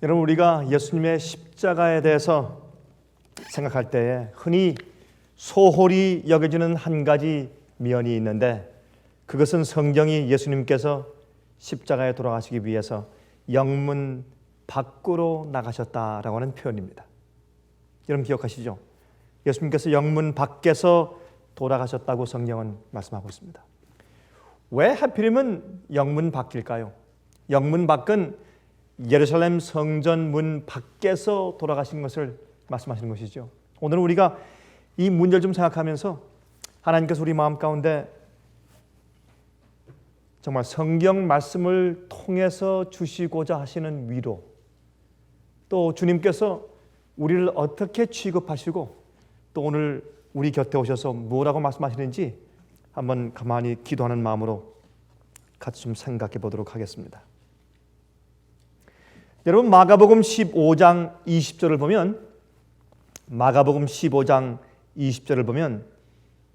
여러분, 우리가 예수님의 십자가에 대해서 생각할 때에 흔히 소홀히 여겨지는 한 가지 면이 있는데, 그것은 성경이 예수님께서 십자가에 돌아가시기 위해서 영문 밖으로 나가셨다라고 하는 표현입니다. 여러분 기억하시죠? 예수님께서 영문 밖에서 돌아가셨다고 성경은 말씀하고 있습니다. 왜 하필이면 영문 밖일까요? 영문 밖은 예루살렘 성전 문 밖에서 돌아가신 것을 말씀하시는 것이죠. 오늘 우리가 이 문제를 좀 생각하면서 하나님께서 우리 마음 가운데 정말 성경 말씀을 통해서 주시고자 하시는 위로, 또 주님께서 우리를 어떻게 취급하시고 또 오늘 우리 곁에 오셔서 뭐라고 말씀하시는지 한번 가만히 기도하는 마음으로 같이 좀 생각해 보도록 하겠습니다. 여러분, 마가복음 15장 20절을 보면, 마가복음 15장 20절을 보면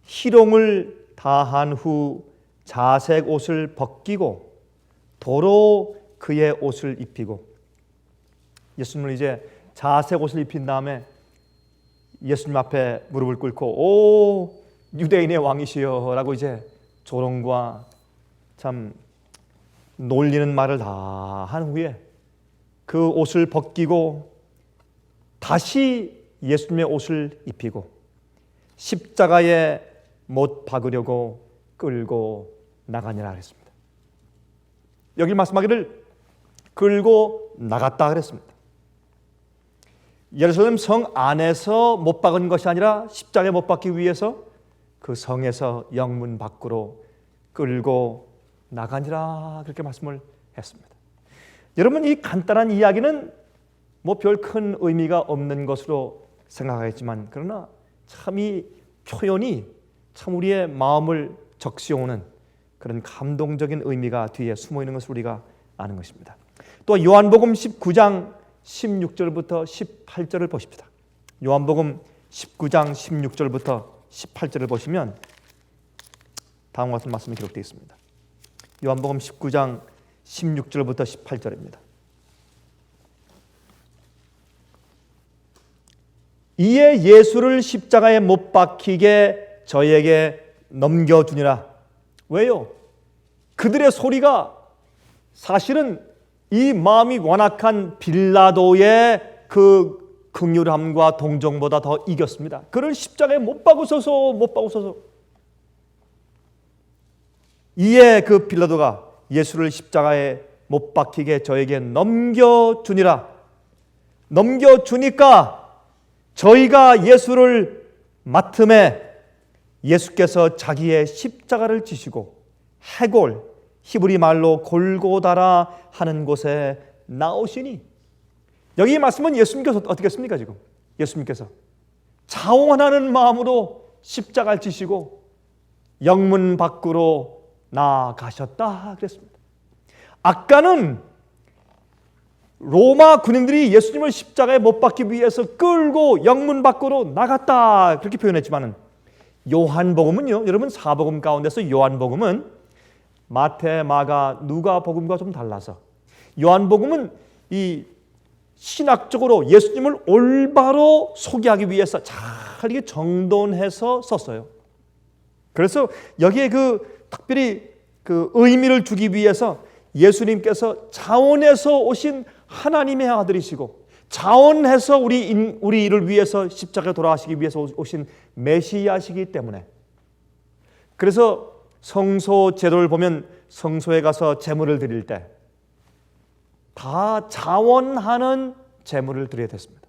희롱을 다한 후 자색 옷을 벗기고 도로 그의 옷을 입히고, 예수님을 이제 자색 옷을 입힌 다음에 예수님 앞에 무릎을 꿇고 오 유대인의 왕이시여 라고 이제 조롱과 참 놀리는 말을 다 한 후에 그 옷을 벗기고 다시 예수님의 옷을 입히고 십자가에 못 박으려고 끌고 나가니라 그랬습니다. 여기 말씀하기를 끌고 나갔다 그랬습니다. 예루살렘 성 안에서 못 박은 것이 아니라 십자가에 못 박기 위해서 그 성에서 영문 밖으로 끌고 나가니라 그렇게 말씀을 했습니다. 여러분, 이 간단한 이야기는 뭐 별 큰 의미가 없는 것으로 생각하겠지만, 그러나 참 이 표현이 참 우리의 마음을 적시오는 그런 감동적인 의미가 뒤에 숨어 있는 것을 우리가 아는 것입니다. 또 요한복음 19장 16절부터 18절을 보십시다. 요한복음 19장 16절부터 18절을 보시면 다음과 같은 말씀이 기록되어 있습니다. 요한복음 19장 16절부터 18절입니다. 이에 예수를 십자가에 못 박히게 저에게 넘겨주니라. 왜요? 그들의 소리가 사실은 이 마음이 완악한 빌라도의 그 긍휼함과 동정보다 더 이겼습니다. 그를 십자가에 못 박으소서. 이에 그 빌라도가 예수를 십자가에 못 박히게 저에게 넘겨주니라. 넘겨주니까 저희가 예수를 맡음에 예수께서 자기의 십자가를 지시고 해골, 히브리 말로 골고다라 하는 곳에 나오시니, 여기 말씀은 예수님께서 어떻게 했습니까? 지금 예수님께서 자원하는 마음으로 십자가를 지시고 영문 밖으로 나가셨다 그랬습니다. 아까는 로마 군인들이 예수님을 십자가에 못 박기 위해서 끌고 영문 밖으로 나갔다 그렇게 표현했지만은, 요한복음은요, 여러분 사복음 가운데서 요한복음은 마태, 마가, 누가복음과 좀 달라서 요한복음은 이 신학적으로 예수님을 올바로 소개하기 위해서 잘 이게 정돈해서 썼어요. 그래서 여기에 그 특별히 그 의미를 주기 위해서 예수님께서 자원해서 오신 하나님의 아들이시고 자원해서 우리를 위해서 십자가에 돌아가시기 위해서 오신 메시아시기 때문에, 그래서 성소 제도를 보면 성소에 가서 제물을 드릴 때 다 자원하는 제물을 드려야 됐습니다.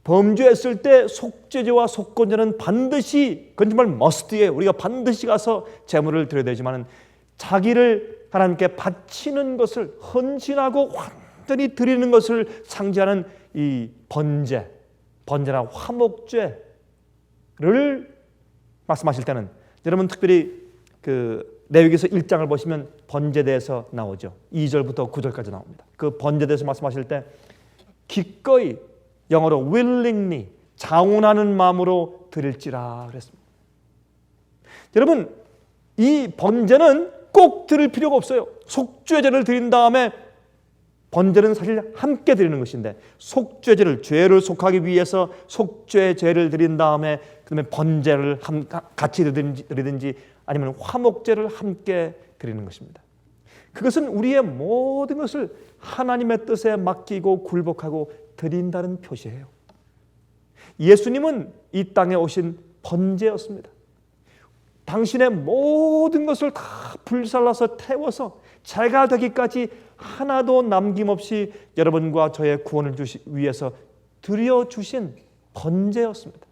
범죄했을 때 속죄제와 속건제는 반드시, 그건 정말 머스트예요. 우리가 반드시 가서 제물을 드려야 되지만 자기를 하나님께 바치는 것을, 헌신하고 완전히 드리는 것을 상징하는 이 번제나 화목제를 말씀하실 때는, 여러분 특별히 그 레위기서 1장을 보시면 번제대에서 나오죠. 2절부터 9절까지 나옵니다. 그 번제대에서 말씀하실 때 기꺼이, 영어로 willingly, 자원하는 마음으로 드릴지라 그랬습니다. 여러분, 이 번제는 꼭 드릴 필요가 없어요. 속죄제를 드린 다음에 번제는 사실 함께 드리는 것인데 속죄제를 죄를 속하기 위해서 속죄제를 드린 다음에 그다음에 번제를 같이 드리든지 아니면 화목제를 함께 드리는 것입니다. 그것은 우리의 모든 것을 하나님의 뜻에 맡기고 굴복하고 드린다는 표시예요. 예수님은 이 땅에 오신 번제였습니다. 당신의 모든 것을 다 불살라서 태워서 제가 되기까지 하나도 남김없이 여러분과 저의 구원을 위해서 드려주신 번제였습니다.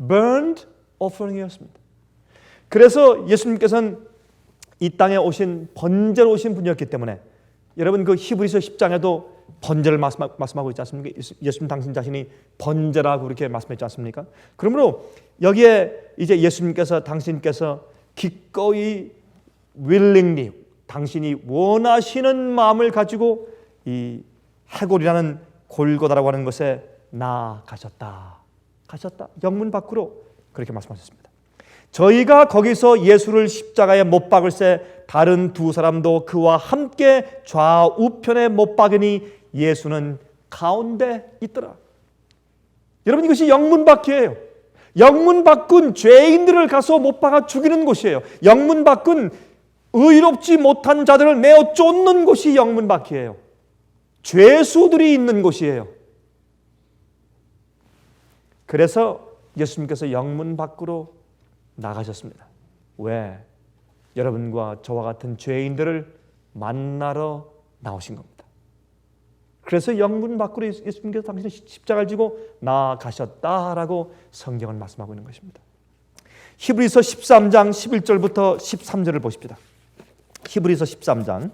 Burnt offering이었습니다. 그래서 예수님께서는 이 땅에 오신 번제로 오신 분이었기 때문에 여러분 그 히브리서 10장에도 번제를 말씀하고 있지 않습니까? 예수님 당신 자신이 번제라고 그렇게 말씀했지 않습니까? 그러므로 여기에 이제 예수님께서 당신께서 기꺼이 willingly 당신이 원하시는 마음을 가지고 이 해골이라는 골고다라고 하는 것에 나아가셨다. 영문 밖으로 그렇게 말씀하셨습니다. 저희가 거기서 예수를 십자가에 못 박을 새 다른 두 사람도 그와 함께 좌우편에 못 박으니 예수는 가운데 있더라. 여러분 이것이 영문 밖이에요. 영문 밖은 죄인들을 가서 못 박아 죽이는 곳이에요. 영문 밖은 의롭지 못한 자들을 내어 쫓는 곳이 영문 밖이에요. 죄수들이 있는 곳이에요. 그래서 예수님께서 영문 밖으로 나가셨습니다. 왜? 여러분과 저와 같은 죄인들을 만나러 나오신 겁니다. 그래서 영문 밖으로 예수님께서 당신의 십자가를 지고 나아가셨다라고 성경은 말씀하고 있는 것입니다. 히브리서 13장 11절부터 13절을 보십시다. 히브리서 13장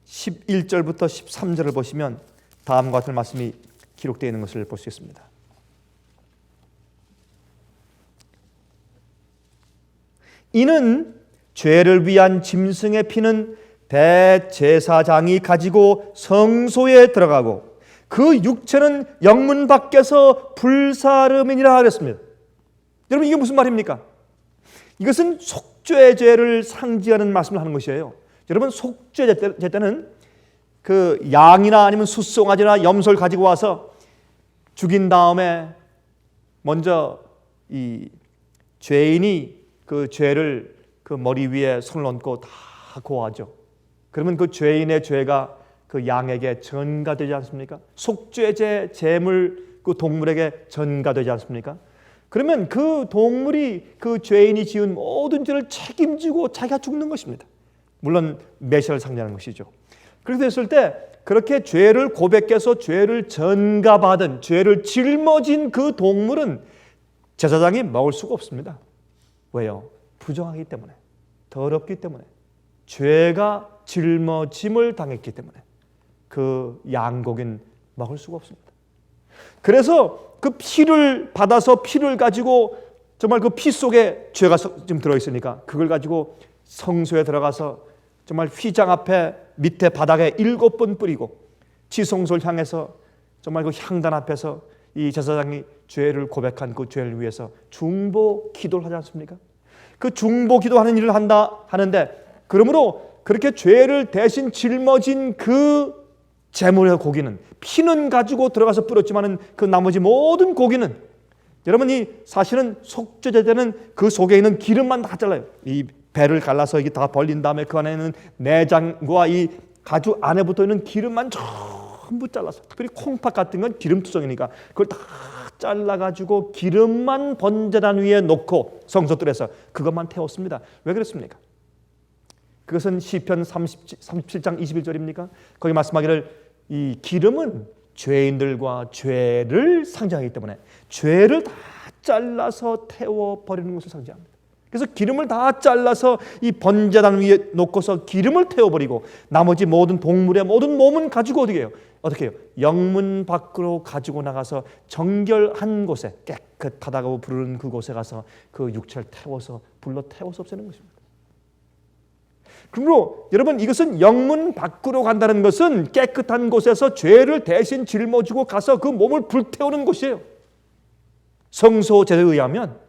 11절부터 13절을 보시면 다음과 같은 말씀이 기록되어 있는 것을 볼 수 있습니다. 이는 죄를 위한 짐승의 피는 대제사장이 가지고 성소에 들어가고 그 육체는 영문 밖에서 불사름이니라 하였습니다. 여러분 이게 무슨 말입니까? 이것은 속죄제를 상징하는 말씀을 하는 것이에요. 여러분 속죄제 때는 그 양이나 아니면 숫송아지나 염소를 가지고 와서 죽인 다음에 먼저 이 죄인이 그 죄를 그 머리 위에 손을 얹고 다 고하죠. 그러면 그 죄인의 죄가 그 양에게 전가되지 않습니까? 속죄제 제물 그 동물에게 전가되지 않습니까? 그러면 그 동물이 그 죄인이 지은 모든 죄를 책임지고 자기가 죽는 것입니다. 물론 메시아를 상징하는 것이죠. 그렇게 됐을 때 그렇게 죄를 고백해서 죄를 전가받은 죄를 짊어진 그 동물은 제사장이 먹을 수가 없습니다. 왜요? 부정하기 때문에, 더럽기 때문에, 죄가 짊어짐을 당했기 때문에 그 양고기는 먹을 수가 없습니다. 그래서 그 피를 받아서 피를 가지고 정말 그 피 속에 죄가 좀 들어있으니까 그걸 가지고 성소에 들어가서 정말 휘장 앞에 밑에 바닥에 7번 뿌리고 지성소를 향해서 정말 그 향단 앞에서 이 제사장이 죄를 고백한 그 죄를 위해서 중보 기도를 하지 않습니까? 그 중보 기도하는 일을 하는데 그러므로 그렇게 죄를 대신 짊어진 그 제물의 고기는 피는 가지고 들어가서 뿌렸지만은 그 나머지 모든 고기는 여러분이 사실은 속죄제 때는 그 속에 있는 기름만 다 잘라요. 이 배를 갈라서 이게 다 벌린 다음에 그 안에는 내장과 이 가죽 안에 붙어 있는 기름만 전부 잘라서, 특별히 콩팥 같은 건 기름투성이니까 그걸 다 잘라가지고 기름만 번제단 위에 놓고 성소들에서 그것만 태웠습니다. 왜 그렇습니까? 그것은 시편 37장 21절입니까? 거기 말씀하기를 이 기름은 죄인들과 죄를 상징하기 때문에 죄를 다 잘라서 태워버리는 것을 상징합니다. 그래서 기름을 다 잘라서 이 번제단 위에 놓고서 기름을 태워버리고 나머지 모든 동물의 모든 몸은 가지고 어떻게 해요? 영문 밖으로 가지고 나가서 정결한 곳에 깨끗하다고 부르는 그곳에 가서 그 육체를 태워서 불러 태워서 없애는 것입니다. 그러므로 여러분 이것은 영문 밖으로 간다는 것은 깨끗한 곳에서 죄를 대신 짊어지고 가서 그 몸을 불태우는 곳이에요. 성소 제도에 의하면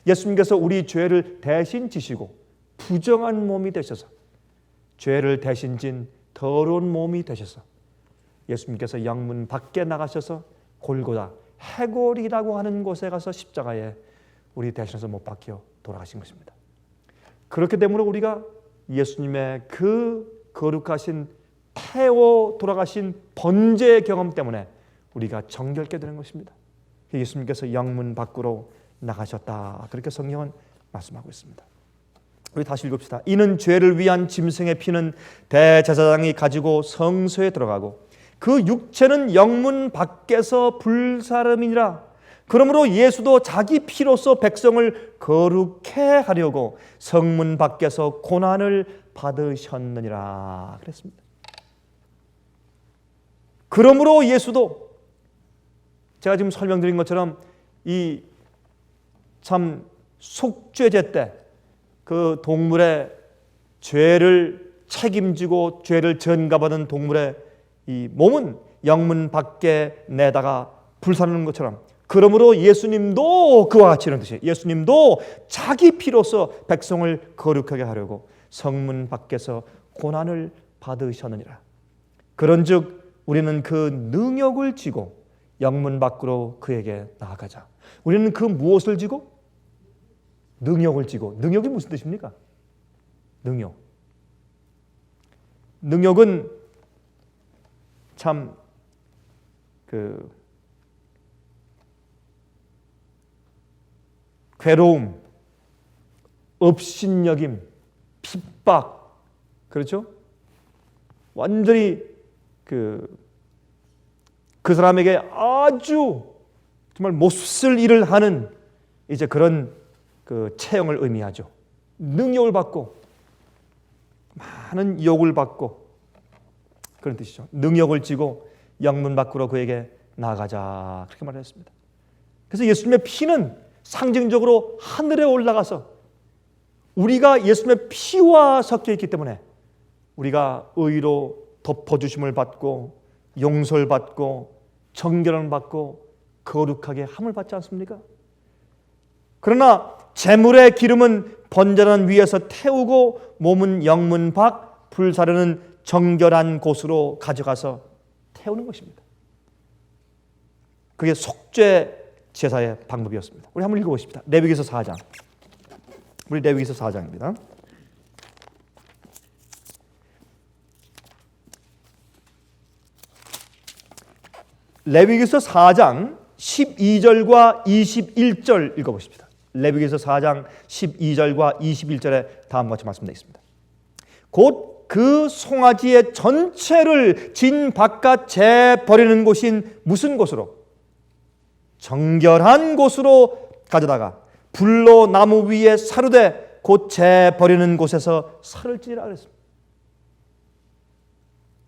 예수님께서 우리 죄를 대신 지시고 부정한 몸이 되셔서 죄를 대신 진 더러운 몸이 되셔서 예수님께서 영문 밖에 나가셔서 골고다 해골이라고 하는 곳에 가서 십자가에 우리 대신해서 못 박혀 돌아가신 것입니다. 그렇기 때문에 우리가 예수님의 그 거룩하신 태워 돌아가신 번제의 경험 때문에 우리가 정결케 되는 것입니다. 예수님께서 영문 밖으로 나가셨다. 그렇게 성경은 말씀하고 있습니다. 우리 다시 읽읍시다. 이는 죄를 위한 짐승의 피는 대제사장이 가지고 성소에 들어가고 그 육체는 영문 밖에서 불사름이니라. 그러므로 예수도 자기 피로서 백성을 거룩해 하려고 성문 밖에서 고난을 받으셨느니라 그랬습니다. 그러므로 예수도 제가 지금 설명드린 것처럼 이 참 속죄제 때 그 동물의 죄를 책임지고 죄를 전가받은 동물의 이 몸은 영문 밖에 내다가 불사르는 것처럼 그러므로 예수님도 그와 같이 이런 뜻이에요. 예수님도 자기 피로서 백성을 거룩하게 하려고 성문 밖에서 고난을 받으셨느니라. 그런즉 우리는 그 능욕을 지고 영문 밖으로 그에게 나아가자. 우리는 그 무엇을 지고? 능욕을 지고. 능욕이 무슨 뜻입니까? 능욕. 능욕은 참 괴로움, 업신여김, 핍박, 그렇죠? 완전히 그 사람에게 아주 정말 못쓸 일을 하는 이제 그런 그 체형을 의미하죠. 능욕을 받고 많은 욕을 받고 그런 뜻이죠. 능욕을 지고 영문 밖으로 그에게 나아가자 그렇게 말했습니다. 그래서 예수님의 피는 상징적으로 하늘에 올라가서 우리가 예수님의 피와 섞여 있기 때문에 우리가 의로 덮어주심을 받고 용서를 받고 정결을 받고 거룩하게 함을 받지 않습니까? 그러나 제물의 기름은 번제단 위에서 태우고 몸은 영문 밖 불사르는 정결한 곳으로 가져가서 태우는 것입니다. 그게 속죄 제사의 방법이었습니다. 우리 한번 읽어보십시다. 레위기서 4장. 우리 레위기서 4장입니다. 레위기서 4장 12절과 21절 읽어보십시다. 레위기서 4장 12절과 21절에 다음과 같이 말씀되어 있습니다. 곧 그 송아지의 전체를 진 바깥 재버리는 곳인 무슨 곳으로? 정결한 곳으로 가져다가 불로 나무 위에 사르되 곧 재버리는 곳에서 살을 찌라 그랬습니다.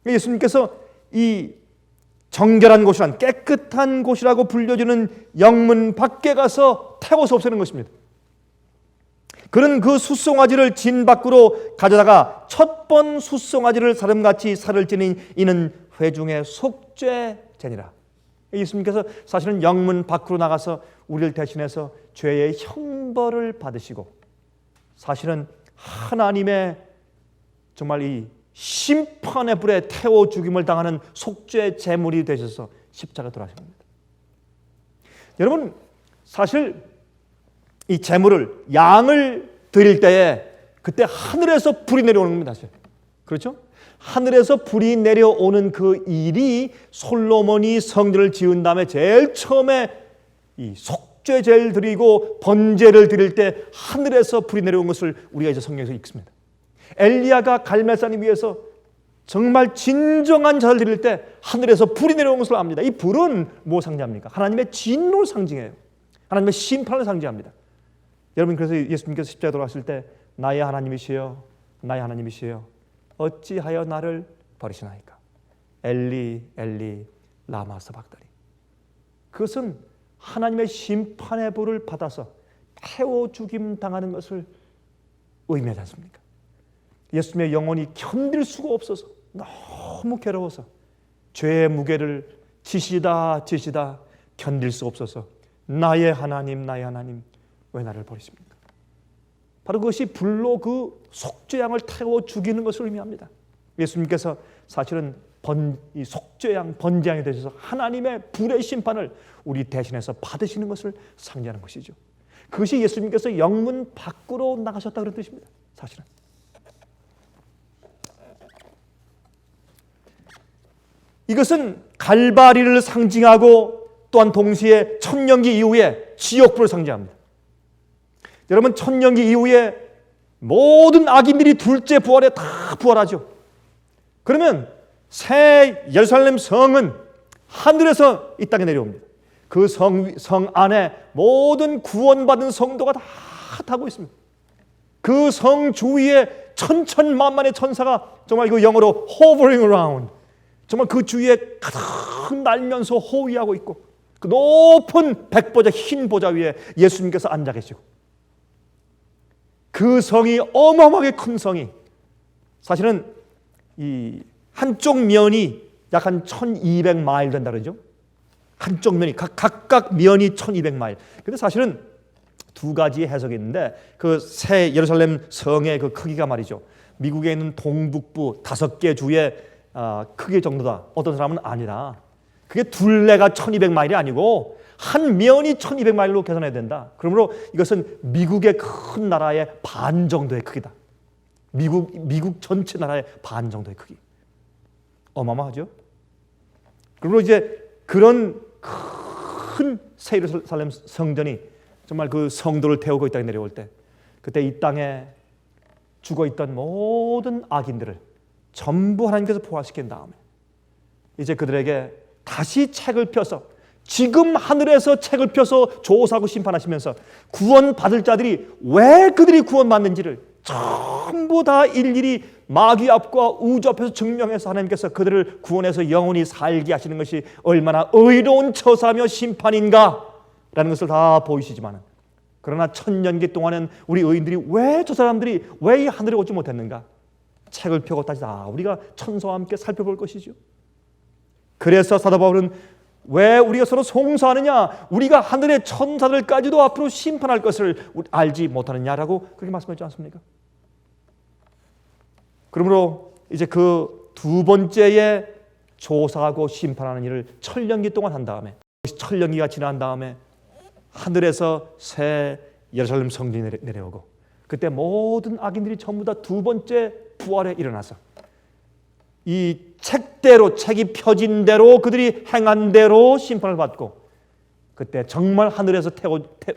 예수님께서 이 정결한 곳이란 깨끗한 곳이라고 불려주는 영문 밖에 가서 태워서 없애는 것입니다. 그는 그 숫송아지를 진 밖으로 가져다가 첫 번 숫송아지를 사름같이 살을 찌는 이는 회중의 속죄제니라. 예수님께서 사실은 영문 밖으로 나가서 우리를 대신해서 죄의 형벌을 받으시고 사실은 하나님의 정말 이 심판의 불에 태워 죽임을 당하는 속죄 제물이 되셔서 십자가 돌아가신 겁니다. 여러분 사실 이 제물을 양을 드릴 때에 그때 하늘에서 불이 내려오는 겁니다. 사실. 그렇죠? 하늘에서 불이 내려오는 그 일이 솔로몬이 성전을 지은 다음에 제일 처음에 이 속죄제를 드리고 번제를 드릴 때 하늘에서 불이 내려온 것을 우리가 이제 성경에서 읽습니다. 엘리야가 갈멜산 위에서 정말 진정한 제사를 드릴 때 하늘에서 불이 내려온 것을 압니다. 이 불은 뭐 상징합니까? 하나님의 진노를 상징해요. 하나님의 심판을 상징합니다. 여러분 그래서 예수님께서 십자가에 돌아가실 때 나의 하나님이시여 나의 하나님이시여 어찌하여 나를 버리시나이까? 엘리 엘리 라마 사박다니. 그것은 하나님의 심판의 불을 받아서 태워 죽임 당하는 것을 의미하지 않습니까? 예수님의 영혼이 견딜 수가 없어서 너무 괴로워서 죄의 무게를 지시다 견딜 수 없어서 나의 하나님 왜 나를 버리십니까? 바로 그것이 불로 그 속죄양을 태워 죽이는 것을 의미합니다. 예수님께서 사실은 이 속죄양, 번제양이 되셔서 하나님의 불의 심판을 우리 대신해서 받으시는 것을 상징하는 것이죠. 그것이 예수님께서 영문 밖으로 나가셨다 그런 뜻입니다. 사실은 이것은 갈바리를 상징하고 또한 동시에 천년기 이후에 지옥불을 상징합니다. 여러분, 천년기 이후에 모든 악인들이 둘째 부활에 다 부활하죠. 그러면 새 예루살렘 성은 하늘에서 이 땅에 내려옵니다. 그 성 안에 모든 구원받은 성도가 다 타고 있습니다. 그 성 주위에 천천만만의 천사가 정말 그 영어로 hovering around, 정말 그 주위에 가득 날면서 호위하고 있고, 그 높은 백보자, 흰 보좌 위에 예수님께서 앉아 계시고, 그 성이 어마어마하게 큰 성이, 사실은 이 한쪽 면이 약 한 1200마일 된다 그러죠. 한쪽 면이 각각 면이 1200마일. 근데 사실은 두 가지 해석이 있는데, 그 새 예루살렘 성의 그 크기가 말이죠, 미국에 있는 동북부 5개 주의 크기 정도다. 어떤 사람은 아니라 그게 둘레가 1200마일이 아니고 한 면이 1200마일로 계산해야 된다. 그러므로 이것은 미국의 큰 나라의 반 정도의 크기다. 미국 전체 나라의 반 정도의 크기. 어마어마하죠. 그리고 이제 그런 큰 새 예루살렘 성전이 정말 그 성도를 태우고 이 땅에 내려올 때, 그때 이 땅에 죽어있던 모든 악인들을 전부 하나님께서 부활시킨 다음에 이제 그들에게 다시 책을 펴서, 지금 하늘에서 책을 펴서 조사하고 심판하시면서 구원받을 자들이 왜 그들이 구원받는지를 전부 다 일일이 마귀 앞과 우주 앞에서 증명해서 하나님께서 그들을 구원해서 영원히 살게 하시는 것이 얼마나 의로운 처사며 심판인가 라는 것을 다 보이시지만, 그러나 천년기 동안은 우리 의인들이 왜 저 사람들이 왜 이 하늘에 오지 못했는가? 책을 펴고 다시 우리가 천사와 함께 살펴볼 것이죠. 그래서 사도 바울은 왜 우리가 서로 송사하느냐? 우리가 하늘의 천사들까지도 앞으로 심판할 것을 알지 못하느냐라고 그렇게 말씀하지 않습니까? 그러므로 이제 그 두 번째의 조사하고 심판하는 일을 천년기 동안 한 다음에, 천년기가 지난 다음에 하늘에서 새 예루살렘 성전이 내려오고, 그때 모든 악인들이 전부 다 두 번째 부활에 일어나서 이 책대로, 책이 펴진 대로 그들이 행한 대로 심판을 받고, 그때 정말 하늘에서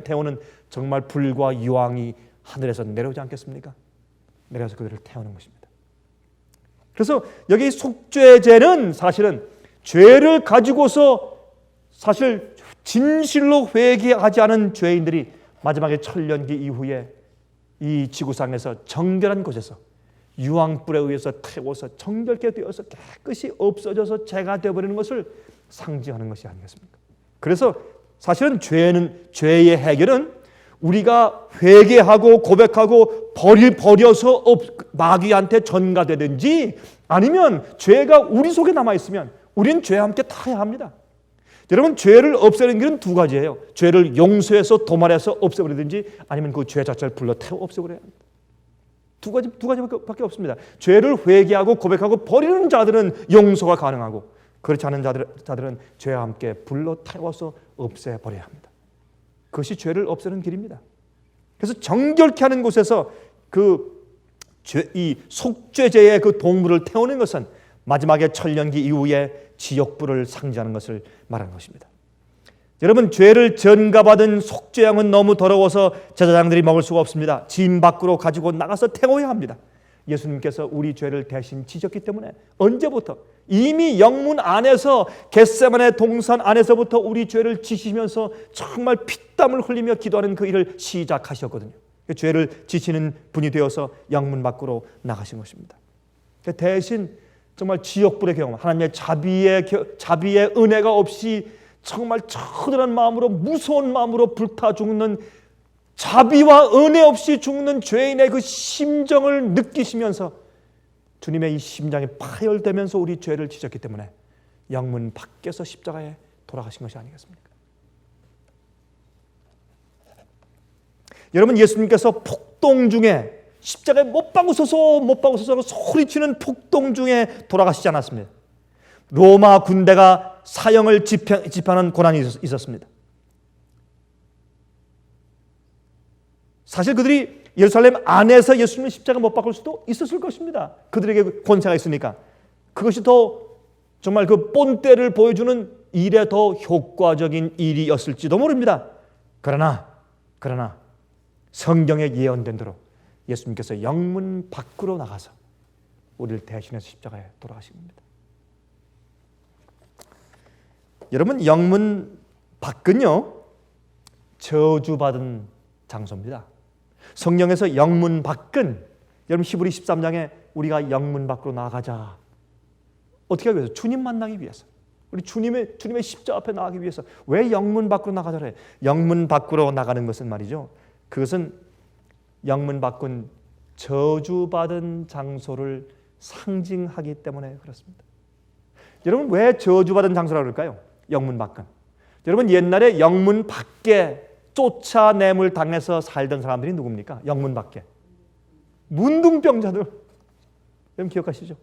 태우는 정말 불과 유황이 하늘에서 내려오지 않겠습니까? 내려서 그들을 태우는 것입니다. 그래서 여기 속죄제는 사실은 죄를 가지고서 사실 진실로 회개하지 않은 죄인들이 마지막에 천년기 이후에 이 지구상에서 정결한 곳에서 유황불에 의해서 태워서 정결케 되어서 깨끗이 없어져서 죄가 되어버리는 것을 상징하는 것이 아니겠습니까? 그래서 사실은 죄의 해결은 우리가 회개하고 고백하고 버려서 마귀한테 전가되든지, 아니면 죄가 우리 속에 남아있으면 우리는 죄와 함께 타야 합니다. 여러분, 죄를 없애는 길은 두 가지예요. 죄를 용서해서 도말해서 없애버리든지, 아니면 그 죄 자체를 불러 태워 없애버려야 합니다. 두 가지밖에 없습니다. 죄를 회개하고 고백하고 버리는 자들은 용서가 가능하고, 그렇지 않은 자들은 죄와 함께 불러 태워서 없애버려야 합니다. 그것이 죄를 없애는 길입니다. 그래서 정결케 하는 곳에서 이 속죄제의 그 동물을 태우는 것은 마지막에 천년기 이후에 지옥불을 상징하는 것을 말하는 것입니다. 여러분, 죄를 전가받은 속죄양은 너무 더러워서 제사장들이 먹을 수가 없습니다. 진 밖으로 가지고 나가서 태워야 합니다. 예수님께서 우리 죄를 대신 지셨기 때문에 언제부터? 이미 영문 안에서, 겟세마네 동산 안에서부터 우리 죄를 지시면서 정말 피땀을 흘리며 기도하는 그 일을 시작하셨거든요. 그 죄를 지시는 분이 되어서 영문 밖으로 나가신 것입니다. 대신 정말 지옥불의 경험, 하나님의 자비의 은혜가 없이 정말 처절한 마음으로, 무서운 마음으로 불타 죽는, 자비와 은혜 없이 죽는 죄인의 그 심정을 느끼시면서 주님의 이 심장이 파열되면서 우리 죄를 지셨기 때문에 영문 밖에서 십자가에 돌아가신 것이 아니겠습니까? 여러분, 예수님께서 폭동 중에 십자가에 못 박으소서 못 박으소서 소리치는 폭동 중에 돌아가시지 않았습니다. 로마 군대가 사형을 집행하는 고난이 있었습니다. 사실 그들이 예루살렘 안에서 예수님을 십자가 못 박을 수도 있었을 것입니다. 그들에게 권세가 있으니까. 그것이 더 정말 그 본때를 보여주는 일에 더 효과적인 일이었을지도 모릅니다. 그러나 성경에 예언된 대로 예수님께서 영문 밖으로 나가서 우리를 대신해서 십자가에 돌아가신 겁니다. 여러분, 영문 밖은요 저주받은 장소입니다. 성경에서 영문 밖은, 여러분 히브리 13장에 우리가 영문 밖으로 나가자, 어떻게 하기 위해서? 주님 만나기 위해서. 우리 주님의 십자가 앞에 나가기 위해서. 왜 영문 밖으로 나가자 그래? 영문 밖으로 나가는 것은 말이죠, 그것은 영문 밖은 저주받은 장소를 상징하기 때문에 그렇습니다. 여러분, 왜 저주받은 장소라고 그럴까요? 영문 밖은. 여러분, 옛날에 영문 밖에 쫓아냄을 당해서 살던 사람들이 누굽니까? 영문 밖에. 문둥병자들. 여러분 기억하시죠?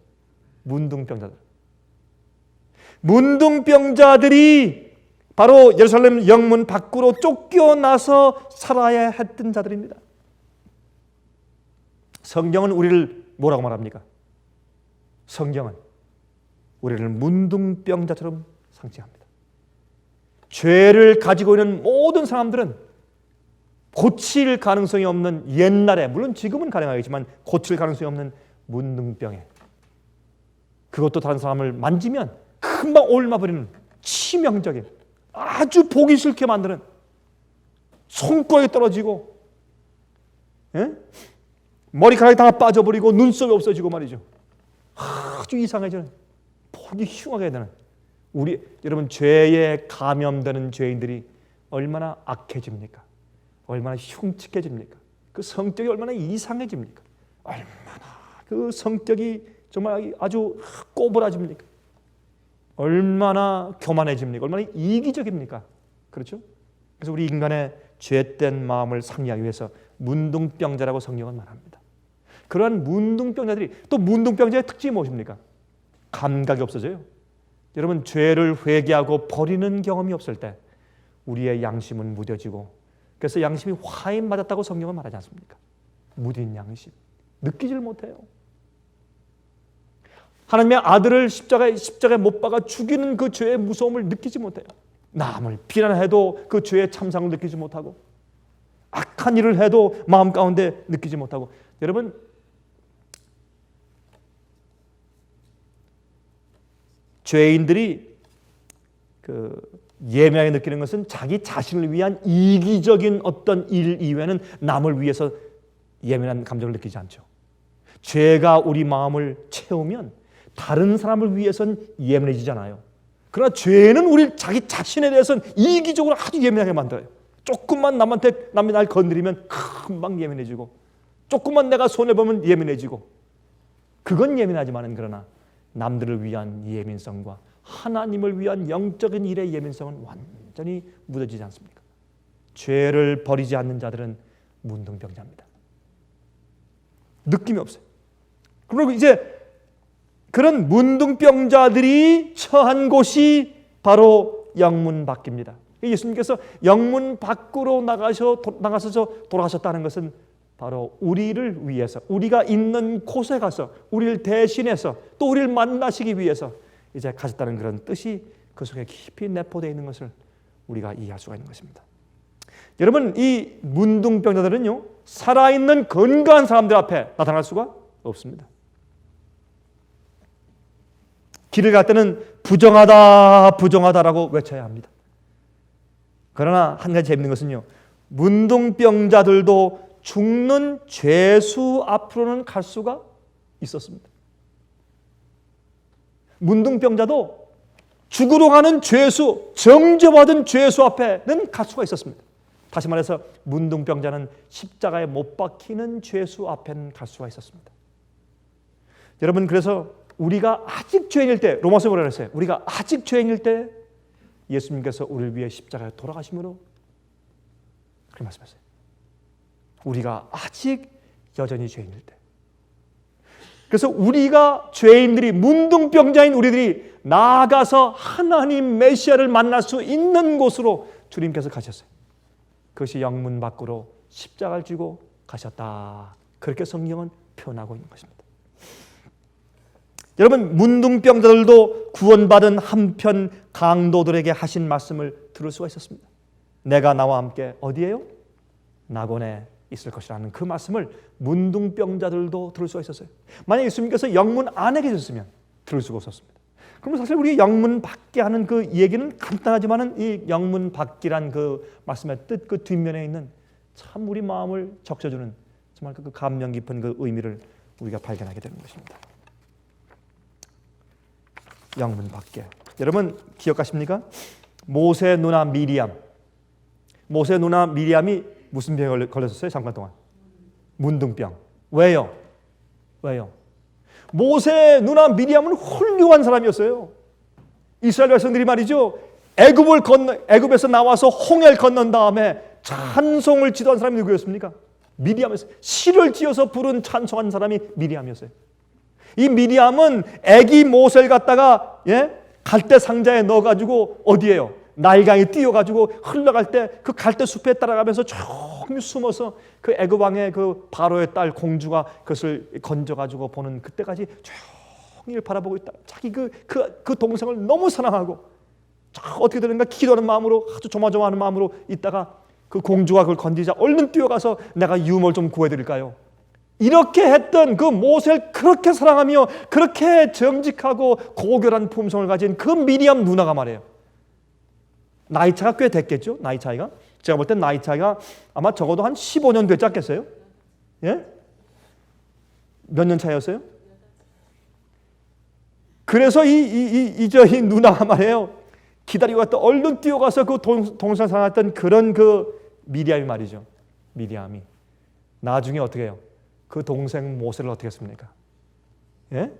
문둥병자들이 바로 예루살렘 영문 밖으로 쫓겨나서 살아야 했던 자들입니다. 성경은 우리를 뭐라고 말합니까? 성경은 우리를 문둥병자처럼 상징합니다. 죄를 가지고 있는 모든 사람들은 고칠 가능성이 없는, 옛날에 물론 지금은 가능하겠지만 고칠 가능성이 없는 문둥병에, 그것도 다른 사람을 만지면 금방 옮아버리는 치명적인, 아주 보기 싫게 만드는, 손가락이 떨어지고 머리카락이 다 빠져버리고 눈썹이 없어지고 말이죠. 아주 이상해지는, 보기 흉하게 되는, 여러분 죄에 감염되는 죄인들이 얼마나 악해집니까? 얼마나 흉측해집니까? 그 성격이 얼마나 이상해집니까? 얼마나 그 성격이 정말 아주 꼬부라집니까? 얼마나 교만해집니까? 얼마나 이기적입니까? 그렇죠? 그래서 우리 인간의 죄된 마음을 상리하기 위해서 문둥병자라고 성경은 말합니다. 그러한 문둥병자들이, 또 문둥병자의 특징이 무엇입니까? 감각이 없어져요. 여러분, 죄를 회개하고 버리는 경험이 없을 때 우리의 양심은 무뎌지고, 그래서 양심이 화인 맞았다고 성경은 말하지 않습니까? 무딘 양심, 느끼지를 못해요. 하나님의 아들을 십자가에 못 박아 죽이는 그 죄의 무서움을 느끼지 못해요. 남을 비난해도 그 죄의 참상을 느끼지 못하고, 악한 일을 해도 마음 가운데 느끼지 못하고. 여러분, 죄인들이 예민하게 느끼는 것은 자기 자신을 위한 이기적인 어떤 일 이외에는 남을 위해서 예민한 감정을 느끼지 않죠. 죄가 우리 마음을 채우면 다른 사람을 위해서는 예민해지잖아요. 그러나 죄는 우리 자기 자신에 대해서는 이기적으로 아주 예민하게 만들어요. 조금만 남이 날 건드리면 금방 예민해지고, 조금만 내가 손해보면 예민해지고. 그건 예민하지만은, 그러나 남들을 위한 예민성과 하나님을 위한 영적인 일의 예민성은 완전히 묻어지지 않습니까? 죄를 버리지 않는 자들은 문둥병자입니다. 느낌이 없어요. 그리고 이제 그런 문둥병자들이 처한 곳이 바로 영문 밖입니다. 예수님께서 영문 밖으로 나가서 돌아가셨다는 것은 바로 우리를 위해서, 우리가 있는 곳에 가서 우리를 대신해서 또 우리를 만나시기 위해서 이제 가셨다는 그런 뜻이 그 속에 깊이 내포되어 있는 것을 우리가 이해할 수가 있는 것입니다. 여러분, 이 문둥병자들은요, 살아있는 건강한 사람들 앞에 나타날 수가 없습니다. 길을 갈 때는 부정하다라고 외쳐야 합니다. 그러나 한 가지 재밌는 것은요, 문둥병자들도 죽는 죄수 앞으로는 갈 수가 있었습니다. 문둥병자도 죽으러 가는 죄수, 정죄받은 죄수 앞에는 갈 수가 있었습니다. 다시 말해서 문둥병자는 십자가에 못 박히는 죄수 앞에는 갈 수가 있었습니다. 여러분, 그래서 우리가 아직 죄인일 때, 로마서에 뭐라 그랬어요? 우리가 아직 죄인일 때 예수님께서 우리를 위해 십자가에 돌아가심으로 그렇게 말씀하셨어요. 우리가 아직 여전히 죄인일 때. 그래서 우리가 죄인들이, 문둥병자인 우리들이 나아가서 하나님 메시아를 만날 수 있는 곳으로 주님께서 가셨어요. 그것이 영문 밖으로 십자가를 지고 가셨다. 그렇게 성경은 표현하고 있는 것입니다. 여러분, 문둥병자들도 구원받은 한편 강도들에게 하신 말씀을 들을 수가 있었습니다. 내가 나와 함께 어디에요? 낙원에 있을 것이라는 그 말씀을 문둥병자들도 들을 수가 있었어요. 만약 예수님께서 영문 안에 계셨으면 들을 수가 없었습니다. 그러면 사실 우리 영문 밖에 하는 그 얘기는 간단하지만은 이 영문 밖이란 그 말씀의 뜻, 그 뒷면에 있는 참 우리 마음을 적셔주는 정말 그 감명 깊은 그 의미를 우리가 발견하게 되는 것입니다. 영문 밖에. 여러분 기억하십니까? 모세 누나 미리암. 모세 누나 미리암이 무슨 병에 걸렸었어요? 잠깐 동안. 문둥병. 왜요? 모세 누나 미리암은 훌륭한 사람이었어요. 이스라엘 백성들이 말이죠, 애굽에서 나와서 홍해를 건넌 다음에 찬송을 지도한 사람이 누구였습니까? 미리암이었어요. 시를 지어서 부른 찬송한 사람이 미리암이었어요. 이 미리암은 애기 모세를 갖다가 갈대 상자에 넣어가지고 어디에요? 나일강에 띄워가지고 흘러갈 때 그 갈대 숲에 따라가면서 조금 숨어서 그 애굽 왕의 그 바로의 딸 공주가 그것을 건져가지고 보는 그때까지 종일 바라보고 있다. 자기 그 동생을 너무 사랑하고 어떻게 되는가 기도하는 마음으로, 아주 조마조마하는 마음으로 있다가 그 공주가 그걸 건지자 얼른 뛰어가서 내가 유물 좀 구해드릴까요? 이렇게 했던 그 모세를 그렇게 사랑하며 그렇게 정직하고 고결한 품성을 가진 그 미리암 누나가 말이에요. 나이 차가 꽤 됐겠죠? 나이 차이가? 제가 볼 땐 나이 차이가 아마 적어도 한 15년 됐지 않겠어요? 예? 몇 년 차이였어요? 그래서 이 누나가 말이에요. 기다리고 갔다 얼른 뛰어가서 그 동생 사랑했던 그런 그 미리암이 말이죠. 미리암이 나중에 어떻게 해요? 그 동생 모세를 어떻게 했습니까? 예?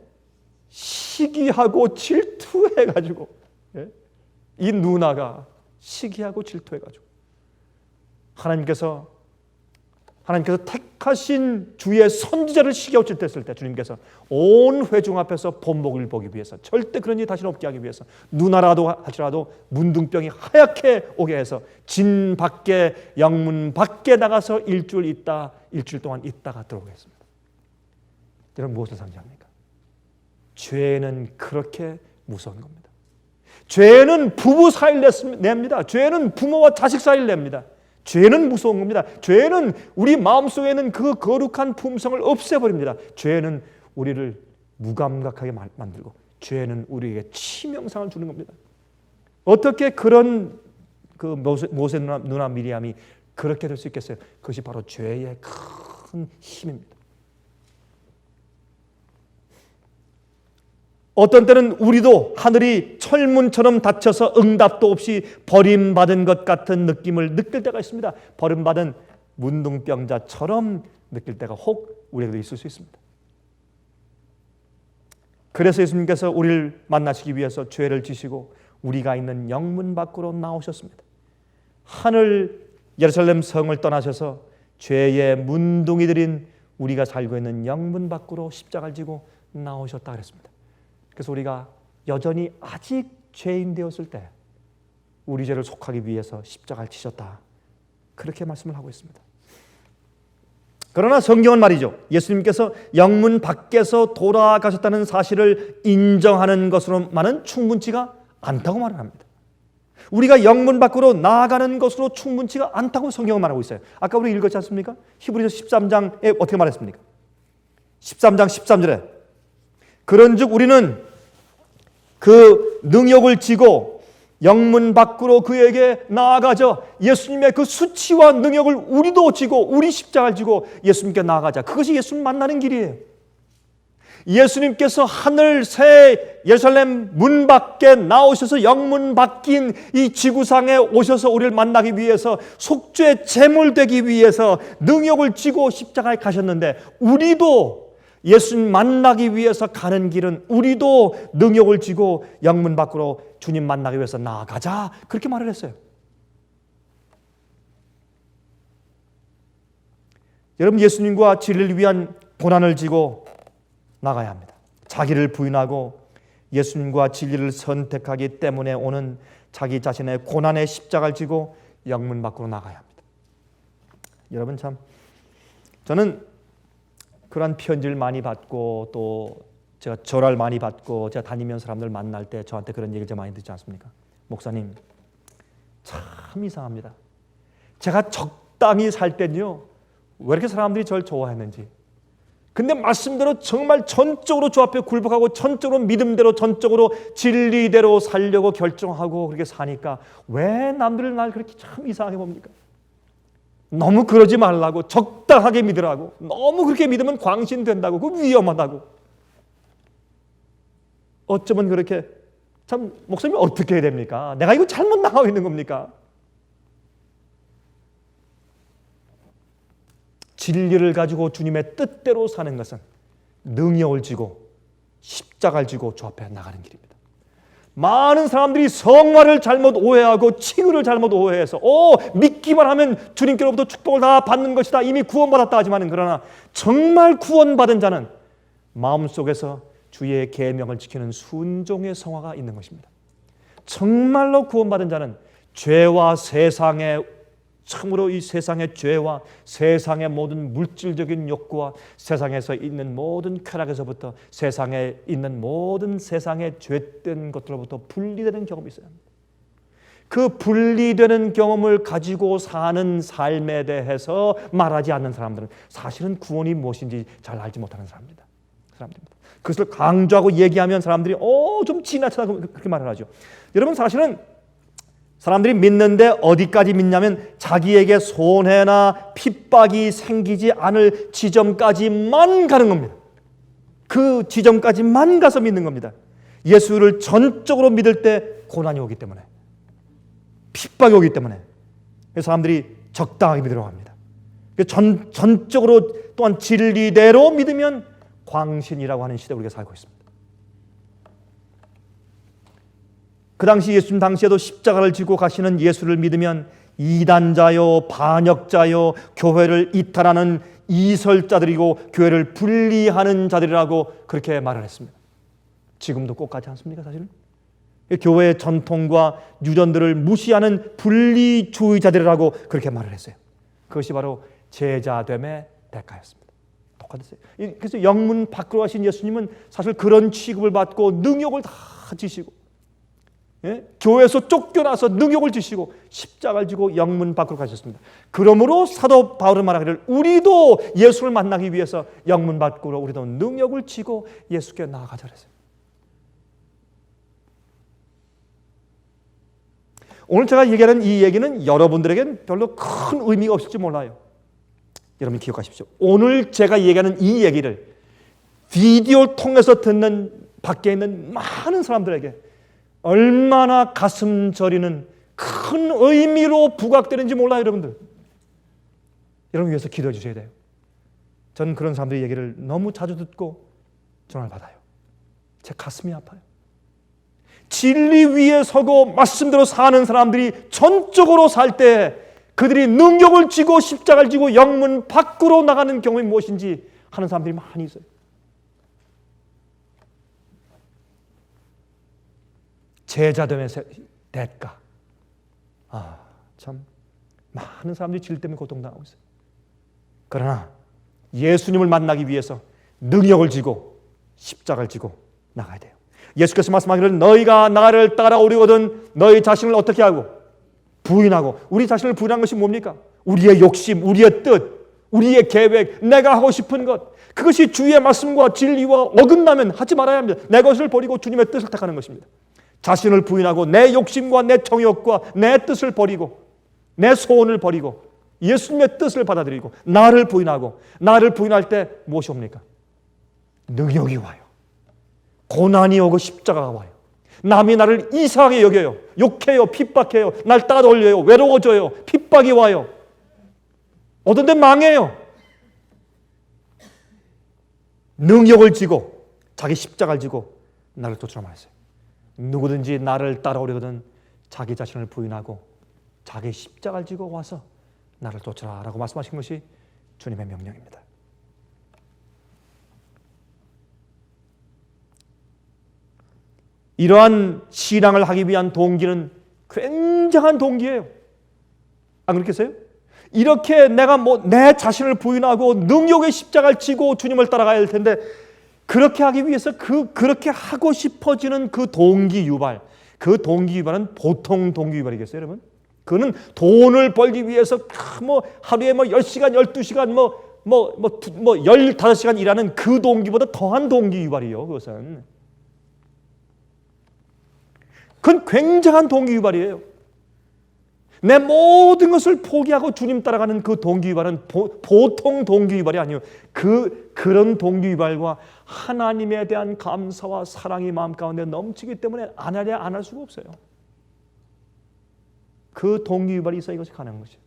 시기하고 질투해가지고, 예? 이 누나가 시기하고 질투해가지고 하나님께서 택하신 주의 선지자를 시기하고 질투했을 때 주님께서 온 회중 앞에서 본복을 보기 위해서, 절대 그런 일이 다시는 없게 하기 위해서 누나라도 할지라도 문둥병이 하얗게 오게 해서 진 밖에, 영문 밖에 나가서 일주일 동안 있다가 들어오게 했습니다. 여러분 무엇을 상징합니까? 죄는 그렇게 무서운 겁니다. 죄는 부부 사이를 냅니다. 죄는 부모와 자식 사이를 냅니다. 죄는 무서운 겁니다. 죄는 우리 마음속에 있는 그 거룩한 품성을 없애버립니다. 죄는 우리를 무감각하게 만들고, 죄는 우리에게 치명상을 주는 겁니다. 어떻게 그런 그 모세 누나 미리암이 그렇게 될 수 있겠어요? 그것이 바로 죄의 큰 힘입니다. 어떤 때는 우리도 하늘이 철문처럼 닫혀서 응답도 없이 버림받은 것 같은 느낌을 느낄 때가 있습니다. 버림받은 문둥병자처럼 느낄 때가 혹 우리에게도 있을 수 있습니다. 그래서 예수님께서 우리를 만나시기 위해서 죄를 지시고 우리가 있는 영문 밖으로 나오셨습니다. 하늘 예루살렘 성을 떠나셔서 죄의 문둥이들인 우리가 살고 있는 영문 밖으로 십자가를 지고 나오셨다 그랬습니다. 그래서 우리가 여전히 아직 죄인 되었을 때 우리 죄를 속하기 위해서 십자가를 치셨다. 그렇게 말씀을 하고 있습니다. 그러나 성경은 말이죠, 예수님께서 영문 밖에서 돌아가셨다는 사실을 인정하는 것으로만은 충분치가 않다고 말을 합니다. 우리가 영문 밖으로 나아가는 것으로 충분치가 않다고 성경은 말하고 있어요. 아까 우리 읽었지 않습니까? 히브리서 13장에 어떻게 말했습니까? 13장 13절에 그런즉 우리는 그 능력을 지고 영문 밖으로 그에게 나아가자. 예수님의 그 수치와 능력을 우리도 지고 우리 십자가를 지고 예수님께 나아가자. 그것이 예수님 만나는 길이에요. 예수님께서 하늘 새 예루살렘 문 밖에 나오셔서 영문 바뀐 이 지구상에 오셔서 우리를 만나기 위해서, 속죄 제물 되기 위해서 능력을 지고 십자가에 가셨는데, 우리도 예수님 만나기 위해서 가는 길은 우리도 능력을 지고 영문 밖으로 주님 만나기 위해서 나아가자. 그렇게 말을 했어요. 여러분, 예수님과 진리를 위한 고난을 지고 나가야 합니다. 자기를 부인하고 예수님과 진리를 선택하기 때문에 오는 자기 자신의 고난의 십자가를 지고 영문 밖으로 나가야 합니다. 여러분, 참 저는 그런 편지를 많이 받고 또 제가 전화를 많이 받고 제가 다니면서 사람들 만날 때 저한테 그런 얘기를 좀 많이 듣지 않습니까? 목사님, 참 이상합니다. 제가 적당히 살 때는요, 왜 이렇게 사람들이 저를 좋아했는지. 근데 말씀대로 정말 전적으로 주 앞에 굴복하고 전적으로 믿음대로 전적으로 진리대로 살려고 결정하고 그렇게 사니까 왜 남들은 날 그렇게 참 이상하게 봅니까? 너무 그러지 말라고, 적당하게 믿으라고, 너무 그렇게 믿으면 광신된다고, 그 위험하다고. 어쩌면 그렇게, 참 목사님 어떻게 해야 됩니까? 내가 이거 잘못 나가고 있는 겁니까? 진리를 가지고 주님의 뜻대로 사는 것은 능력을 지고 십자가를 지고 주 앞에 나가는 길입니다. 많은 사람들이 성화를 잘못 오해하고 칭의를 잘못 오해해서 믿기만 하면 주님께로부터 축복을 다 받는 것이다, 이미 구원받았다 하지만, 그러나 정말 구원받은 자는 마음속에서 주의 계명을 지키는 순종의 성화가 있는 것입니다. 정말로 구원받은 자는 죄와 세상의, 참으로 이 세상의 죄와 세상의 모든 물질적인 욕구와 세상에서 있는 모든 쾌락에서부터 세상에 있는 모든 세상의 죄된 것들로부터 분리되는 경험이 있어야 합니다. 그 분리되는 경험을 가지고 사는 삶에 대해서 말하지 않는 사람들은 사실은 구원이 무엇인지 잘 알지 못하는 사람입니다. 그것을 강조하고 얘기하면 사람들이 좀 지나치다고 그렇게 말을 하죠. 여러분, 사실은 사람들이 믿는데 어디까지 믿냐면 자기에게 손해나 핍박이 생기지 않을 지점까지만 가는 겁니다. 그 지점까지만 가서 믿는 겁니다. 예수를 전적으로 믿을 때 고난이 오기 때문에, 핍박이 오기 때문에 사람들이 적당하게 믿으려고 합니다. 전적으로 또한 진리대로 믿으면 광신이라고 하는 시대에 우리가 살고 있습니다. 그 당시 예수님 당시에도 십자가를 지고 가시는 예수를 믿으면 이단자요, 반역자요, 교회를 이탈하는 이설자들이고 교회를 분리하는 자들이라고 그렇게 말을 했습니다. 지금도 꼭 같지 않습니까? 사실은 교회의 전통과 유전들을 무시하는 분리주의자들이라고 그렇게 말을 했어요. 그것이 바로 제자됨의 대가였습니다. 똑같았어요. 그래서 영문 밖으로 가신 예수님은 사실 그런 취급을 받고 능욕을 다 지시고, 교회에서 쫓겨나서 능욕을 지시고 십자가를 지고 영문 밖으로 가셨습니다. 그러므로 사도 바울은 말하기를 우리도 예수를 만나기 위해서 영문 밖으로 우리도 능욕을 지고 예수께 나아가자 그랬어요. 오늘 제가 얘기하는 이 얘기는 여러분들에겐 별로 큰 의미가 없을지 몰라요. 여러분 기억하십시오. 오늘 제가 얘기하는 이 얘기를 비디오를 통해서 듣는 밖에 있는 많은 사람들에게 얼마나 가슴 저리는 큰 의미로 부각되는지 몰라요, 여러분들. 여러분 위해서 기도해 주셔야 돼요. 저는 그런 사람들의 얘기를 너무 자주 듣고 전화를 받아요. 제 가슴이 아파요. 진리 위에 서고 말씀대로 사는 사람들이 전적으로 살 때 그들이 능력을 지고 십자가를 지고 영문 밖으로 나가는 경험이 무엇인지 하는 사람들이 많이 있어요. 제자됨의 대가. 참 많은 사람들이 질 때문에 고통당하고 있어요. 그러나 예수님을 만나기 위해서 능력을 지고 십자가를 지고 나가야 돼요. 예수께서 말씀하기를 너희가 나를 따라오려거든 너희 자신을 어떻게 하고 부인하고. 우리 자신을 부인한 것이 뭡니까? 우리의 욕심, 우리의 뜻, 우리의 계획, 내가 하고 싶은 것, 그것이 주의 말씀과 진리와 어긋나면 하지 말아야 합니다. 내 것을 버리고 주님의 뜻을 택하는 것입니다. 자신을 부인하고 내 욕심과 내 정욕과 내 뜻을 버리고 내 소원을 버리고 예수님의 뜻을 받아들이고 나를 부인하고, 나를 부인할 때 무엇이 옵니까? 능력이 와요. 고난이 오고 십자가가 와요. 남이 나를 이상하게 여겨요. 욕해요. 핍박해요. 날 따돌려요. 외로워져요. 핍박이 와요. 어떤 데 망해요. 능력을 지고 자기 십자가를 지고 나를 쫓으라 말했어요. 누구든지 나를 따라오려거든 자기 자신을 부인하고 자기 십자가를 지고 와서 나를 쫓으라 라고 말씀하신 것이 주님의 명령입니다. 이러한 신앙을 하기 위한 동기는 굉장한 동기예요. 안 그렇겠어요? 이렇게 내가 내 자신을 부인하고 능욕의 십자가를 지고 주님을 따라가야 할 텐데, 그렇게 하기 위해서 그렇게 하고 싶어지는 그 동기 유발, 그 동기 유발은 보통 동기 유발이겠어요, 여러분? 그는 돈을 벌기 위해서 하루에 10시간, 12시간 15시간 일하는 그 동기보다 더한 동기 유발이에요. 그건 굉장한 동기 유발이에요. 내 모든 것을 포기하고 주님 따라가는 그 동기 유발은 보통 동기 유발이 아니에요. 그런 동기 유발과 하나님에 대한 감사와 사랑이 마음 가운데 넘치기 때문에 안 할 수가 없어요. 그 동기 유발이 있어야 이것이 가능한 것이에요.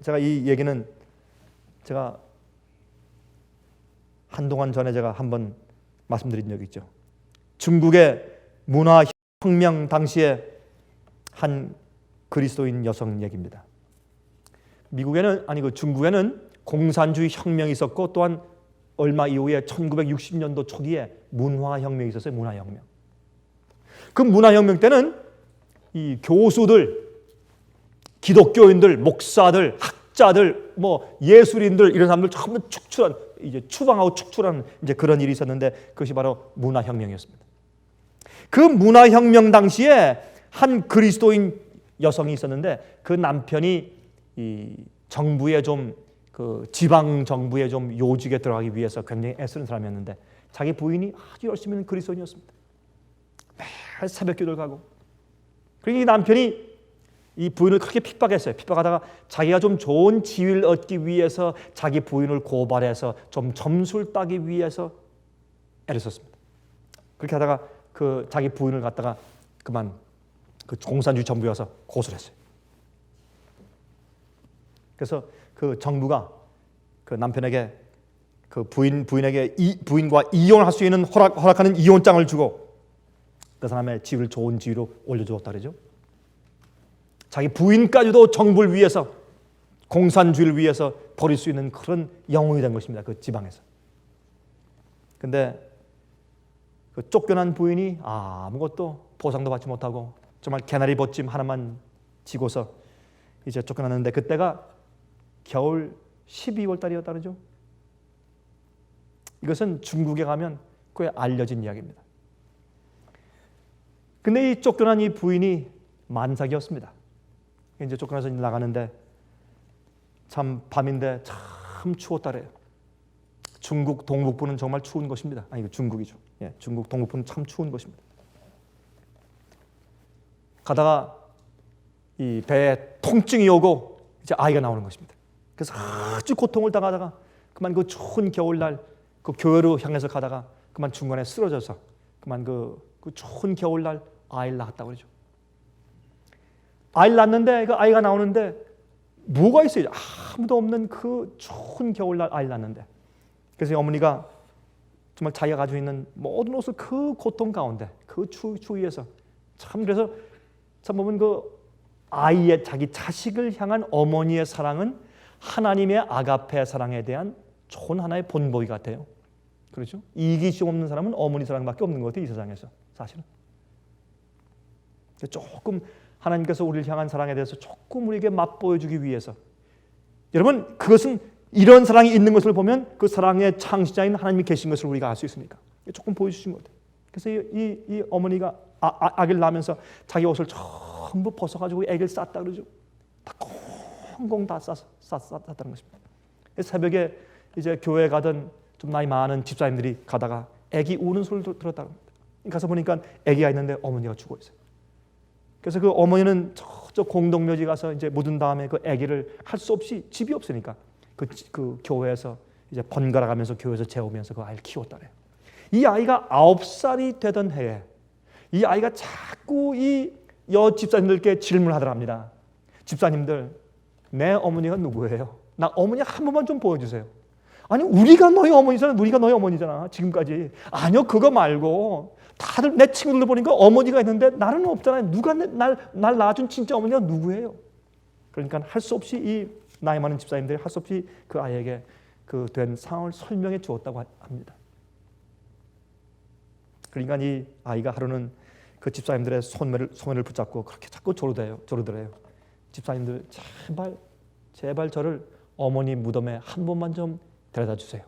제가 이 얘기는 제가 한동안 전에 제가 한번 말씀드린 적이 있죠. 중국의 문화혁명 당시에 한 그리스도인 여성 얘기입니다. 중국에는 공산주의 혁명이 있었고, 또한 얼마 이후에 1960년도 초기에 문화혁명이 있었어요. 문화혁명. 그 문화혁명 때는 이 교수들, 기독교인들, 목사들, 학자들, 예술인들 이런 사람들 전부 추방하고 축출하는 그런 일이 있었는데, 그것이 바로 문화혁명이었습니다. 그 문화혁명 당시에 한 그리스도인 여성이 있었는데, 그 남편이 이 정부에 지방 정부에 요직에 들어가기 위해서 굉장히 애쓰는 사람이었는데, 자기 부인이 아주 열심히 있는 그리스도인이었습니다. 매일 새벽 기도를 가고. 그러니까 이 남편이 이 부인을 그렇게 핍박했어요. 핍박하다가 자기가 좀 좋은 지위를 얻기 위해서 자기 부인을 고발해서 좀 점수를 따기 위해서 애를 썼습니다. 그렇게 하다가 자기 부인을 갖다가 그만 공산주의 정부에 와서 고소를 했어요. 그래서 그 정부가 그 남편에게 부인과 이혼을 할 수 있는 허락하는 이혼장을 주고, 그 사람의 지위를 좋은 지위로 올려주었다 그러죠. 자기 부인까지도 정부를 위해서, 공산주의를 위해서 버릴 수 있는 그런 영웅이 된 것입니다. 그 지방에서. 근데 그 쫓겨난 부인이 아무것도 보상도 받지 못하고 정말 개나리 벗짐 하나만 지고서 이제 쫓겨났는데, 그때가 겨울 12월 달이었다 그러죠. 이것은 중국에 가면 꽤 알려진 이야기입니다. 근데 이 쫓겨난 이 부인이 만삭이었습니다. 이제 쫓겨나서 나가는데 참 밤인데 참 추웠다래요. 중국 동북부는 정말 추운 것입니다. 이거 중국이죠. 중국 동북부는 참 추운 것입니다. 가다가 이 배에 통증이 오고 이제 아이가 나오는 것입니다. 그래서 아주 고통을 당하다가 그만 그 추운 겨울날 그 교회로 향해서 가다가 그만 중간에 쓰러져서 그만 그 추운 겨울날 아이를 낳았다고 그러죠. 아이를 낳았는데 그 아이가 나오는데 뭐가 있어요? 아무도 없는 그 추운 겨울날 아이를 낳았는데, 그래서 어머니가 정말 자기가 가지고 있는 모든 옷을 그 고통 가운데, 그 추위에서 참, 그래서 참 보면 그 아이의, 자기 자식을 향한 어머니의 사랑은 하나님의 아가페 사랑에 대한 좋은 하나의 본보기 같아요. 그렇죠? 이기심 없는 사람은 어머니 사랑밖에 없는 것 같아요, 이 세상에서. 사실은 조금 하나님께서 우리를 향한 사랑에 대해서 조금 우리에게 맛보여주기 위해서, 여러분, 그것은 이런 사랑이 있는 것을 보면 그 사랑의 창시자인 하나님이 계신 것을 우리가 알 수 있으니까 조금 보여주신 것 같아요. 그래서 이 어머니가 아기를 낳으면서 자기 옷을 전부 벗어가지고 아기를 쌌다 그러죠. 다 꽁꽁 다 쌌다는 것입니다. 새벽에 이제 교회 가던 좀 나이 많은 집사님들이 가다가 아기 우는 소리를 들었다고 합니다. 가서 보니까 아기가 있는데 어머니가 죽어 있어요. 그래서 그 어머니는 저 공동묘지 가서 이제 묻은 다음에 그 아기를 할 수 없이, 집이 없으니까 그 교회에서 이제 번갈아 가면서 교회에서 재우면서 그 아이를 키웠다래요. 이 아이가 9살이 되던 해에 이 아이가 자꾸 이 집사님들께 질문하더랍니다. 집사님들, 내 어머니가 누구예요? 나 어머니 한 번만 좀 보여주세요. 아니, 우리가 너희 어머니잖아 지금까지. 아니요, 그거 말고 다들 내 친구들 보니까 어머니가 있는데 나는 없잖아요. 누가 날 낳아준 진짜 어머니가 누구예요? 그러니까 할 수 없이 이 나이 많은 집사님들이 할 수 없이 그 아이에게 그 된 상황을 설명해 주었다고 합니다. 그러니까 이 아이가 하루는 그 집사님들의 손을 붙잡고 그렇게 자꾸 조르더래요. 집사님들 제발 저를 어머니 무덤에 한 번만 좀 데려다 주세요.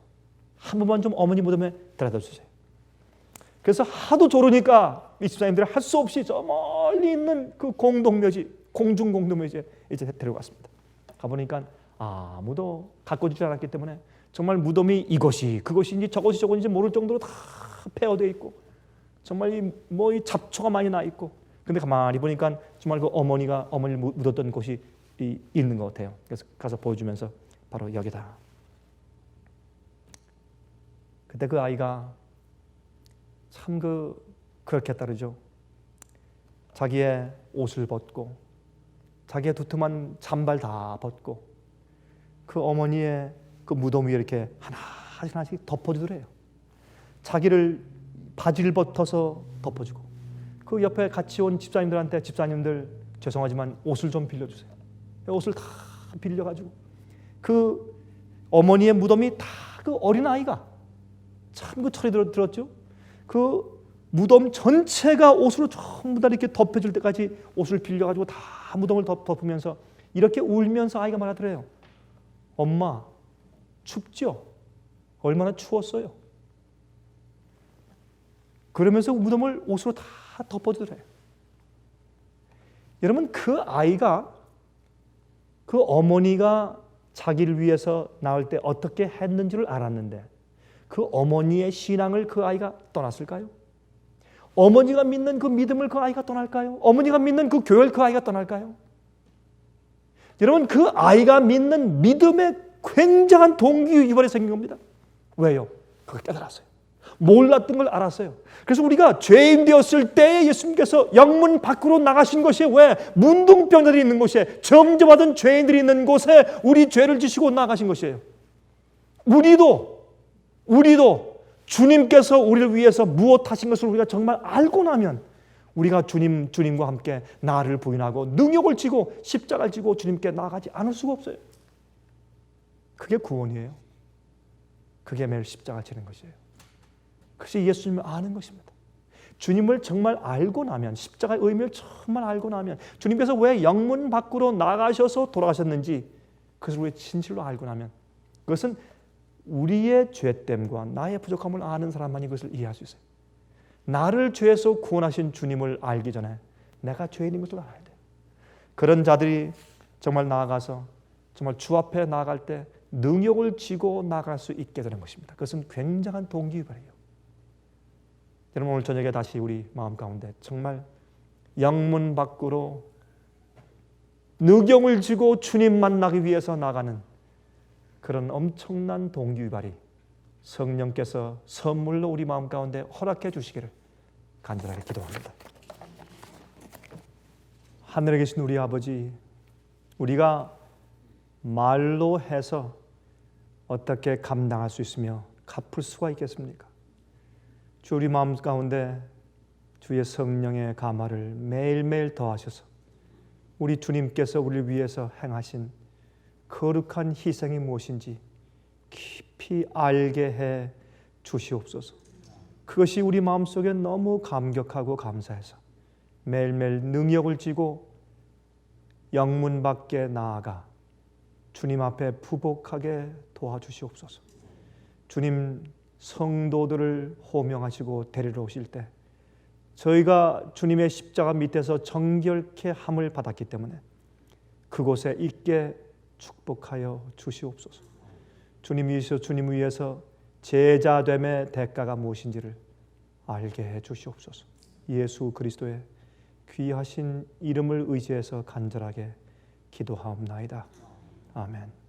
한 번만 좀 어머니 무덤에 데려다 주세요. 그래서 하도 조르니까 이 집사님들이 할 수 없이 저 멀리 있는 그 공중 공동묘지에 이제 데려갔습니다. 가보니까 아무도 가꿔주지 않았기 때문에 정말 무덤이 이것이 그것인지 저것인지 모를 정도로 다 폐허되어 있고 정말 이 잡초가 많이 나 있고, 근데 가만히 보니까 정말 그 어머니를 묻었던 곳이 있는 것 같아요. 그래서 가서 보여주면서 바로 여기다. 그때 그 아이가 참 그렇게 따르죠. 자기의 옷을 벗고 자기의 두툼한 잠발 다 벗고 그 어머니의 그 무덤 위에 이렇게 하나씩 덮어주더래요. 자기를 바지를 벗어서 덮어주고 그 옆에 같이 온 집사님들한테 집사님들 죄송하지만 옷을 좀 빌려주세요. 옷을 다 빌려가지고 그 어머니의 무덤이 다 그 어린아이가 참 그 철이 들었죠. 그 무덤 전체가 옷으로 전부 다 이렇게 덮여질 때까지 옷을 빌려가지고 다 무덤을 덮으면서 이렇게 울면서 아이가 말하더래요. 엄마 춥죠? 얼마나 추웠어요? 그러면서 무덤을 옷으로 다 덮어주더래요. 여러분 그 아이가 그 어머니가 자기를 위해서 낳을 때 어떻게 했는지를 알았는데 그 어머니의 신앙을 그 아이가 떠났을까요? 어머니가 믿는 그 믿음을 그 아이가 떠날까요? 어머니가 믿는 그 교회를 그 아이가 떠날까요? 여러분 그 아이가 믿는 믿음에 굉장한 동기유발이 생긴 겁니다. 왜요? 그걸 깨달았어요. 몰랐던 걸 알았어요. 그래서 우리가 죄인 되었을 때 예수님께서 영문 밖으로 나가신 것이 왜 문둥병자들이 있는 곳에 정죄받은 죄인들이 있는 곳에 우리 죄를 지시고 나가신 것이에요. 우리도 주님께서 우리를 위해서 무엇 하신 것을 우리가 정말 알고 나면 우리가 주님과 함께 나를 부인하고 능욕을 지고 십자가를 지고 주님께 나아가지 않을 수가 없어요. 그게 구원이에요. 그게 매일 십자가 지는 것이에요. 그것이 예수님을 아는 것입니다. 주님을 정말 알고 나면 십자가의 의미를 정말 알고 나면 주님께서 왜 영문 밖으로 나가셔서 돌아가셨는지 그것을 우리 진실로 알고 나면 그것은 우리의 죄됨과 나의 부족함을 아는 사람만이 그것을 이해할 수 있어요. 나를 죄에서 구원하신 주님을 알기 전에 내가 죄인인 것을 알아야 돼요. 그런 자들이 정말 나아가서 정말 주 앞에 나아갈 때 능욕을 지고 나아갈 수 있게 되는 것입니다. 그것은 굉장한 동기유발이에요. 여러분 오늘 저녁에 다시 우리 마음 가운데 정말 영문 밖으로 능욕을 지고 주님 만나기 위해서 나가는 그런 엄청난 동기유발이 성령께서 선물로 우리 마음 가운데 허락해 주시기를 간절하게 기도합니다. 하늘에 계신 우리 아버지, 우리가 말로 해서 어떻게 감당할 수 있으며 갚을 수가 있겠습니까? 주 우리 마음 가운데 주의 성령의 감화를 매일매일 더하셔서 우리 주님께서 우리를 위해서 행하신 거룩한 희생이 무엇인지 깊이 알게 해 주시옵소서. 그것이 우리 마음속에 너무 감격하고 감사해서 매일매일 능력을 지고 영문 밖에 나아가 주님 앞에 부복하게 도와주시옵소서. 주님 성도들을 호명하시고 데리러 오실 때 저희가 주님의 십자가 밑에서 정결케 함을 받았기 때문에 그곳에 있게 축복하여 주시옵소서. 주님 위해서 제자됨의 대가가 무엇인지를 알게 해 주시옵소서. 예수 그리스도의 귀하신 이름을 의지해서 간절하게 기도하옵나이다. 아멘.